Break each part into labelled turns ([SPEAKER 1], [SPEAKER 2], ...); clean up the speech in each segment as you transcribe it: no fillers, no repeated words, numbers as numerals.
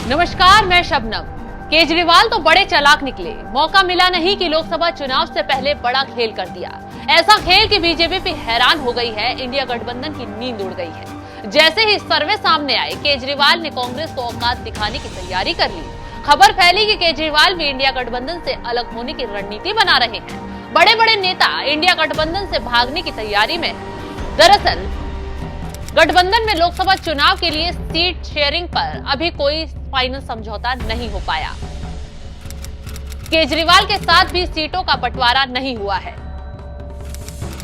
[SPEAKER 1] नमस्कार, मैं शबनम। केजरीवाल तो बड़े चालाक निकले। मौका मिला नहीं कि लोकसभा चुनाव से पहले बड़ा खेल कर दिया। ऐसा खेल कि बीजेपी भी हैरान हो गई है, इंडिया गठबंधन की नींद उड़ गई है। जैसे ही सर्वे सामने आए, केजरीवाल ने कांग्रेस को औकात दिखाने की तैयारी कर ली। खबर फैली कि केजरीवाल भी इंडिया गठबंधन से अलग होने की रणनीति बना रहे हैं। बड़े बड़े नेता इंडिया गठबंधन से भागने की तैयारी में। दरअसल गठबंधन में लोकसभा चुनाव के लिए सीट शेयरिंग पर अभी कोई फाइनल समझौता नहीं हो पाया। केजरीवाल के साथ भी सीटों का बंटवारा नहीं हुआ है,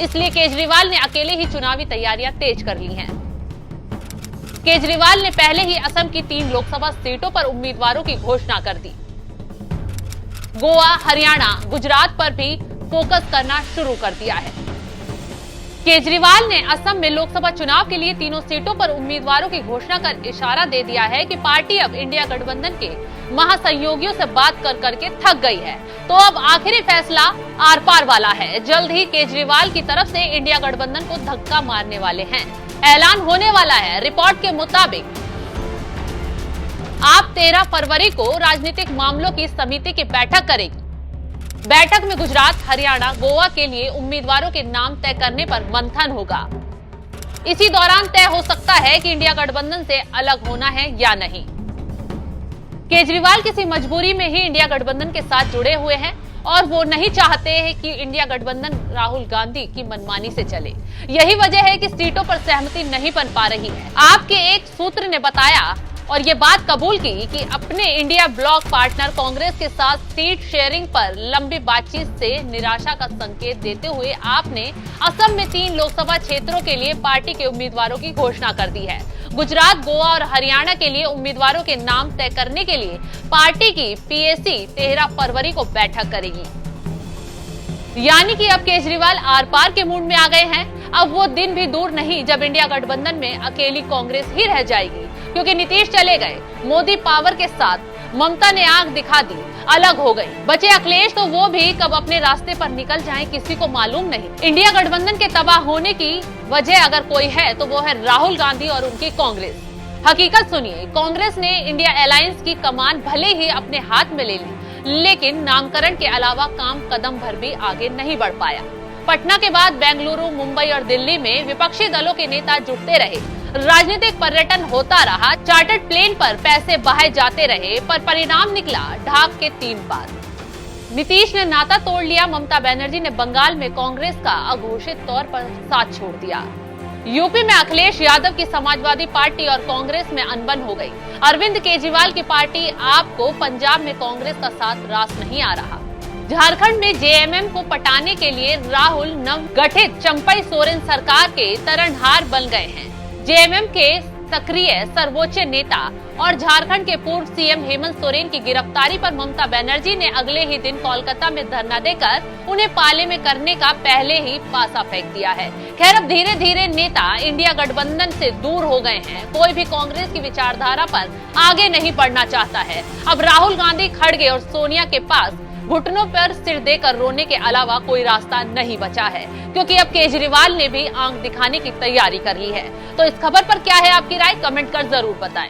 [SPEAKER 1] इसलिए केजरीवाल ने अकेले ही चुनावी तैयारियां तेज कर ली हैं। केजरीवाल ने पहले ही असम की 3 लोकसभा सीटों पर उम्मीदवारों की घोषणा कर दी। गोवा, हरियाणा, गुजरात पर भी फोकस करना शुरू कर दिया है। केजरीवाल ने असम में लोकसभा चुनाव के लिए तीनों सीटों पर उम्मीदवारों की घोषणा कर इशारा दे दिया है कि पार्टी अब इंडिया गठबंधन के महासहयोगियों से बात कर करके थक गई है, तो अब आखिरी फैसला आर पार वाला है। जल्द ही केजरीवाल की तरफ से इंडिया गठबंधन को धक्का मारने वाले हैं। ऐलान होने वाला है। रिपोर्ट के मुताबिक आप 13 फरवरी को राजनीतिक मामलों की समिति की बैठक करेगी। बैठक में गुजरात, हरियाणा, गोवा के लिए उम्मीदवारों के नाम तय करने पर मंथन होगा। इसी दौरान तय हो सकता है कि इंडिया गठबंधन से अलग होना है या नहीं। केजरीवाल किसी मजबूरी में ही इंडिया गठबंधन के साथ जुड़े हुए हैं और वो नहीं चाहते हैं कि इंडिया गठबंधन राहुल गांधी की मनमानी से चले। यही वजह है कि सीटों पर सहमति नहीं बन पा रही है। आपके एक सूत्र ने बताया और ये बात कबूल की कि अपने इंडिया ब्लॉक पार्टनर कांग्रेस के साथ सीट शेयरिंग पर लंबी बातचीत से निराशा का संकेत देते हुए आपने असम में 3 लोकसभा क्षेत्रों के लिए पार्टी के उम्मीदवारों की घोषणा कर दी है। गुजरात, गोवा और हरियाणा के लिए उम्मीदवारों के नाम तय करने के लिए पार्टी की पीएसी 13 फरवरी को बैठक करेगी। यानी कि अब केजरीवाल आर पार के मूड में आ गए हैं। अब वो दिन भी दूर नहीं जब इंडिया गठबंधन में अकेली कांग्रेस ही रह जाएगी, क्योंकि नीतीश चले गए, मोदी पावर के साथ, ममता ने आंख दिखा दी, अलग हो गई। बचे अखिलेश, तो वो भी कब अपने रास्ते पर निकल जाएं किसी को मालूम नहीं। इंडिया गठबंधन के तबाह होने की वजह अगर कोई है तो वो है राहुल गांधी और उनकी कांग्रेस। हकीकत सुनिए, कांग्रेस ने इंडिया अलायंस की कमान भले ही अपने हाथ में ले ली, लेकिन नामकरण के अलावा काम कदम भर भी आगे नहीं बढ़ पाया। पटना के बाद बेंगलुरु, मुंबई और दिल्ली में विपक्षी दलों के नेता जुटते रहे, राजनीतिक पर्यटन होता रहा, चार्टर्ड प्लेन पर पैसे बहाए जाते रहे, पर परिणाम निकला ढाक के 3 बार। नीतीश ने नाता तोड़ लिया, ममता बनर्जी ने बंगाल में कांग्रेस का अघोषित तौर पर साथ छोड़ दिया। यूपी में अखिलेश यादव की समाजवादी पार्टी और कांग्रेस में अनबन हो गई। अरविंद केजरीवाल की पार्टी आप को पंजाब में कांग्रेस का साथ रास नहीं आ रहा। झारखंड में जेएमएम को पटाने के लिए राहुल नव गठित चंपई सोरेन सरकार के तारनहार बन गए हैं। जेएमएम के सक्रिय सर्वोच्च नेता और झारखंड के पूर्व सीएम हेमंत सोरेन की गिरफ्तारी पर ममता बनर्जी ने अगले ही दिन कोलकाता में धरना देकर उन्हें पाले में करने का पहले ही पासा फेंक दिया है। खैर, अब धीरे धीरे नेता इंडिया गठबंधन से दूर हो गए हैं। कोई भी कांग्रेस की विचारधारा पर आगे नहीं बढ़ना चाहता है। अब राहुल गांधी, खड़गे और सोनिया के पास घुटनों पर सिर देकर रोने के अलावा कोई रास्ता नहीं बचा है, क्योंकि अब केजरीवाल ने भी आंख दिखाने की तैयारी कर ली है। तो इस खबर पर क्या है आपकी राय? कमेंट कर जरूर बताएं।